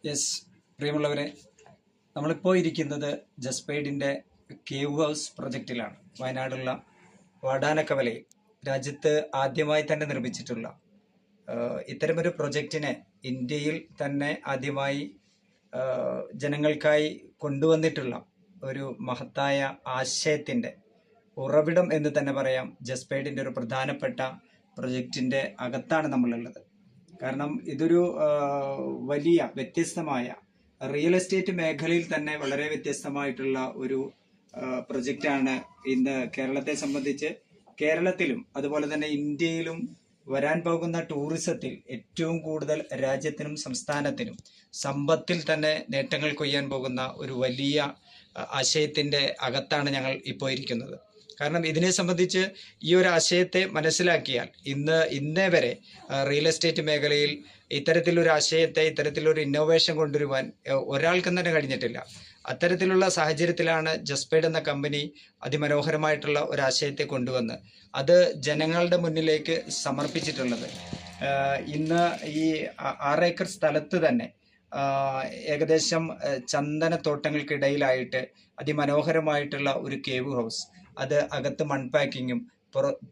Yes, പ്രിയമുള്ളവരെ, നമ്മളിപ്പോൾ ഇരിക്കുന്നത് ജസ്പെയ്ഡിൻ്റെ കേവ് ഹൗസ് പ്രൊജക്റ്റിലാണ്. വയനാടുള്ള വാടാനക്കവലയിൽ രാജ്യത്ത് ആദ്യമായി തന്നെ നിർമ്മിച്ചിട്ടുള്ള ഇത്തരമൊരു പ്രൊജക്റ്റിനെ ഇന്ത്യയിൽ തന്നെ ആദ്യമായി ജനങ്ങൾക്കായി കൊണ്ടുവന്നിട്ടുള്ള ഒരു മഹത്തായ ആശയത്തിൻ്റെ ഉറവിടം എന്ന് തന്നെ പറയാം. ജസ്പെയ്ഡിൻ്റെ ഒരു പ്രധാനപ്പെട്ട പ്രൊജക്റ്റിൻ്റെ അകത്താണ് നമ്മളുള്ളത്. കാരണം ഇതൊരു വലിയ വ്യത്യസ്തമായ റിയൽ എസ്റ്റേറ്റ് മേഖലയിൽ തന്നെ വളരെ വ്യത്യസ്തമായിട്ടുള്ള ഒരു പ്രൊജക്റ്റാണ് ഇന്ന് കേരളത്തെ സംബന്ധിച്ച്. കേരളത്തിലും അതുപോലെ തന്നെ ഇന്ത്യയിലും വരാൻ പോകുന്ന ടൂറിസത്തിൽ ഏറ്റവും കൂടുതൽ രാജ്യത്തിനും സംസ്ഥാനത്തിനും സമ്പത്തിൽ തന്നെ നേട്ടങ്ങൾ കൊയ്യാൻ പോകുന്ന ഒരു വലിയ ആശയത്തിൻ്റെ അകത്താണ് ഞങ്ങൾ ഇപ്പോൾ ഇരിക്കുന്നത്. കാരണം ഇതിനെ സംബന്ധിച്ച് ഈ ഒരു ആശയത്തെ മനസ്സിലാക്കിയാൽ ഇന്നേ വരെ റിയൽ എസ്റ്റേറ്റ് മേഖലയിൽ ഇത്തരത്തിലൊരു ആശയത്തെ, ഇത്തരത്തിലൊരു ഇന്നോവേഷൻ കൊണ്ടുവരുവാൻ ഒരാൾക്കും തന്നെ കഴിഞ്ഞിട്ടില്ല. അത്തരത്തിലുള്ള സാഹചര്യത്തിലാണ് ജസ്പെയ്ഡ് എന്ന കമ്പനി അതിമനോഹരമായിട്ടുള്ള ഒരാശയത്തെ കൊണ്ടുവന്ന് അത് ജനങ്ങളുടെ മുന്നിലേക്ക് സമർപ്പിച്ചിട്ടുള്ളത്. ഇന്ന് ഈ 6 ഏക്കർ സ്ഥലത്ത് തന്നെ ഏകദേശം ചന്ദനത്തോട്ടങ്ങൾക്കിടയിലായിട്ട് അതിമനോഹരമായിട്ടുള്ള ഒരു കേവ് ഹൗസ്, അത് അകത്ത് മൺപാക്കിങ്ങും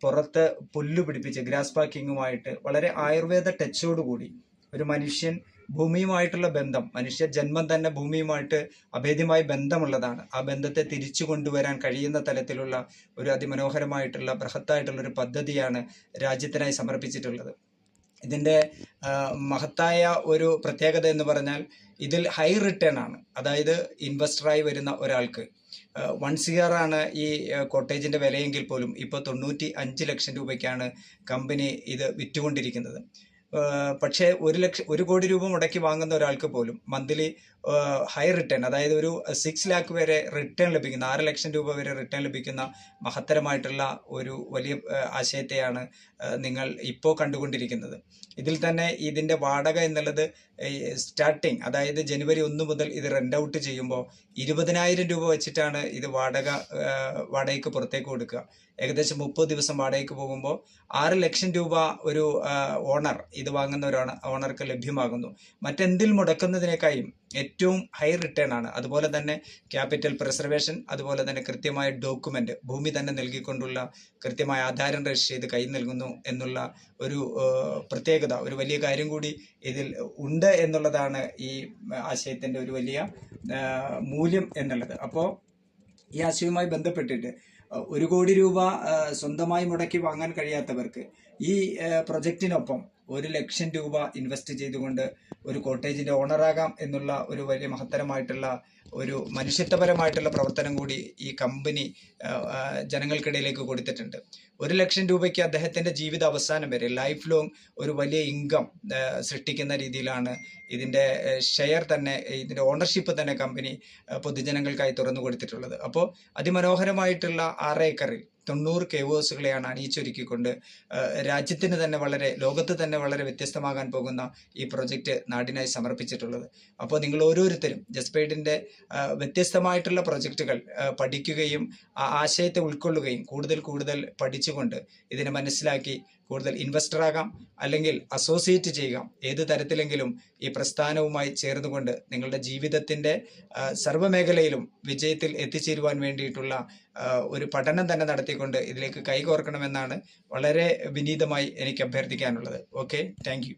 പുറത്ത് പുല്ല് പിടിപ്പിച്ച് ഗ്രാസ് പാക്കിങ്ങുമായിട്ട് വളരെ ആയുർവേദ ടച്ചോടുകൂടി ഒരു മനുഷ്യൻ ഭൂമിയുമായിട്ടുള്ള ബന്ധം, മനുഷ്യ ജന്മം തന്നെ ഭൂമിയുമായിട്ട് അഭേദ്യമായി ബന്ധമുള്ളതാണ്. ആ ബന്ധത്തെ തിരിച്ചു കൊണ്ടുവരാൻ കഴിയുന്ന തലത്തിലുള്ള ഒരു അതിമനോഹരമായിട്ടുള്ള ബൃഹത്തായിട്ടുള്ള ഒരു പദ്ധതിയാണ് രാജ്യത്തിനായി സമർപ്പിച്ചിട്ടുള്ളത്. ഇതിൻ്റെ മഹത്തായ ഒരു പ്രത്യേകത എന്ന് പറഞ്ഞാൽ ഇതിൽ ഹൈ റിട്ടേൺ ആണ്. അതായത് ഇൻവെസ്റ്ററായി വരുന്ന ഒരാൾക്ക് 1 CR ആണ് ഈ കോട്ടേജിൻ്റെ വിലയെങ്കിൽ പോലും ഇപ്പോൾ 95 ലക്ഷം രൂപയ്ക്കാണ് കമ്പനി ഇത് വിറ്റുകൊണ്ടിരിക്കുന്നത്. പക്ഷേ 1 കോടി രൂപ മുടക്കി വാങ്ങുന്ന ഒരാൾക്ക് പോലും മന്ത്ലി ഹൈ റിട്ടേൺ, അതായത് ഒരു 6 ലാക്ക് വരെ റിട്ടേൺ ലഭിക്കുന്ന, 6 ലക്ഷം രൂപ വരെ റിട്ടേൺ ലഭിക്കുന്ന മഹത്തരമായിട്ടുള്ള ഒരു വലിയ ആശയത്തെയാണ് നിങ്ങൾ ഇപ്പോൾ കണ്ടുകൊണ്ടിരിക്കുന്നത്. ഇതിൽ തന്നെ ഇതിൻ്റെ വാടക എന്നുള്ളത് സ്റ്റാർട്ടിങ്, അതായത് ജനുവരി 1 മുതൽ ഇത് റെൻ്റ് ഔട്ട് ചെയ്യുമ്പോൾ 20,000 രൂപ വെച്ചിട്ടാണ് ഇത് വാടകയ്ക്ക് പുറത്തേക്ക് കൊടുക്കുക. ഏകദേശം 30 ദിവസം വാടകയ്ക്ക് പോകുമ്പോൾ 6 ലക്ഷം രൂപ ഒരു ഓണർ, ഇത് വാങ്ങുന്ന ഒരു ഓണർക്ക് ലഭ്യമാകുന്നു. മറ്റെന്തിൽ മുടക്കുന്നതിനേക്കാളും ഏറ്റവും ഹൈ റിട്ടേൺ ആണ്. അതുപോലെ തന്നെ ക്യാപിറ്റൽ പ്രിസർവേഷൻ, അതുപോലെ തന്നെ കൃത്യമായ ഡോക്യുമെന്റ്, ഭൂമി തന്നെ നൽകിക്കൊണ്ടുള്ള കൃത്യമായ ആധാരം രജിസ്റ്റർ ചെയ്ത് കൈ നൽകുന്നു എന്നുള്ള ഒരു പ്രത്യേകത, ഒരു വലിയ കാര്യം കൂടി ഇതിൽ ഉണ്ട് എന്നുള്ളതാണ് ഈ ആശയത്തിൻ്റെ ഒരു വലിയ മൂല്യം എന്നുള്ളത്. അപ്പോൾ ഈ ആശയവുമായി ബന്ധപ്പെട്ടിട്ട് 1 കോടി രൂപ സ്വന്തമായി മുടക്കി വാങ്ങാൻ കഴിയാത്തവർക്ക് ഈ പ്രൊജക്റ്റിനൊപ്പം 1 ലക്ഷം രൂപ ഇൻവെസ്റ്റ് ചെയ്തുകൊണ്ട് ഒരു കോട്ടേജിൻ്റെ ഓണറാകാം എന്നുള്ള ഒരു വലിയ മഹത്തരമായിട്ടുള്ള ഒരു മനുഷ്യത്വപരമായിട്ടുള്ള പ്രവർത്തനം കൂടി ഈ കമ്പനി ജനങ്ങൾക്കിടയിലേക്ക് കൊടുത്തിട്ടുണ്ട്. 1 ലക്ഷം രൂപയ്ക്ക് അദ്ദേഹത്തിൻ്റെ ജീവിത അവസാനം വരെ ലൈഫ് ലോങ് ഒരു വലിയ ഇൻകം സൃഷ്ടിക്കുന്ന രീതിയിലാണ് ഇതിൻ്റെ ഷെയർ തന്നെ, ഇതിൻ്റെ ഓണർഷിപ്പ് തന്നെ കമ്പനി പൊതുജനങ്ങൾക്കായി തുറന്നു കൊടുത്തിട്ടുള്ളത്. അപ്പോൾ അതിമനോഹരമായിട്ടുള്ള 6 ഏക്കറിൽ 90 കേവ് ഹൗസുകളെയാണ് അണിയിച്ചൊരുക്കിക്കൊണ്ട് രാജ്യത്തിന് തന്നെ ലോകത്ത് തന്നെ വളരെ വ്യത്യസ്തമാകാൻ പോകുന്ന ഈ പ്രൊജക്റ്റ് നാടിനായി സമർപ്പിച്ചിട്ടുള്ളത്. അപ്പോൾ നിങ്ങൾ ഓരോരുത്തരും ജസ്പെയ്ഡിൻ്റെ വ്യത്യസ്തമായിട്ടുള്ള പ്രൊജക്റ്റുകൾ പഠിക്കുകയും ആ ആശയത്തെ ഉൾക്കൊള്ളുകയും കൂടുതൽ പഠിച്ചുകൊണ്ട് ഇതിനെ മനസ്സിലാക്കി കൂടുതൽ ഇൻവെസ്റ്ററാകാം, അല്ലെങ്കിൽ അസോസിയേറ്റ് ചെയ്യുക. ഏത് തരത്തിലെങ്കിലും ഈ പ്രസ്ഥാനവുമായി ചേർന്നുകൊണ്ട് നിങ്ങളുടെ ജീവിതത്തിൻ്റെ സർവ്വമേഖലയിലും വിജയത്തിൽ എത്തിച്ചേരുവാൻ വേണ്ടിയിട്ടുള്ള ഒരു പഠനം തന്നെ നടത്തിക്കൊണ്ട് ഇതിലേക്ക് കൈകോർക്കണമെന്നാണ് വളരെ വിനീതമായി എനിക്ക് അഭ്യർത്ഥിക്കാനുള്ളത്. Okay, thank you.